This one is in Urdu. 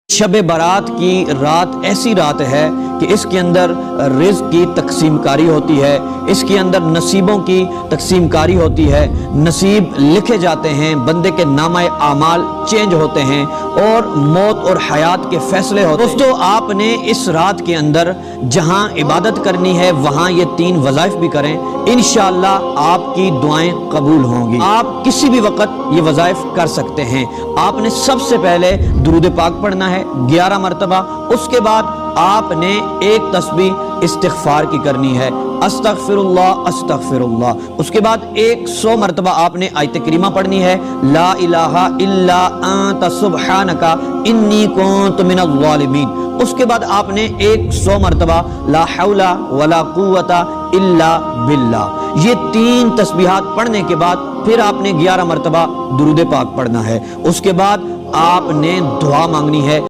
شب برات کی رات ایسی رات ہے کہ اس کے اندر رزق کی تقسیم کاری ہوتی ہے، اس کے اندر نصیبوں کی تقسیم کاری ہوتی ہے، نصیب لکھے جاتے ہیں، بندے کے نامہ اعمال چینج ہوتے ہیں اور موت اور حیات کے فیصلے ہوتے ہیں۔ دوستو، آپ نے اس رات کے اندر جہاں عبادت کرنی ہے وہاں یہ 3 وظائف بھی کریں، انشاءاللہ آپ کی دعائیں قبول ہوں گی۔ آپ کسی بھی وقت یہ وظائف کر سکتے ہیں۔ آپ نے سب سے پہلے درود پاک پڑھنا ہے 11 مرتبہ، اس کے بعد آپ نے ایک تسبیح استغفار کی کرنی ہے، استغفر اللہ، اس کے بعد 100 مرتبہ آپ نے آیت کریمہ پڑھنی ہے، لا الہ الا انت سبحانک انی کنت من الظالمین، اس کے بعد آپ نے 100 مرتبہ لا حول ولا قوت الا باللہ۔ یہ 3 تسبیحات پڑھنے کے بعد پھر آپ نے 11 مرتبہ درود پاک پڑھنا ہے، اس کے بعد آپ نے دعا مانگنی ہے۔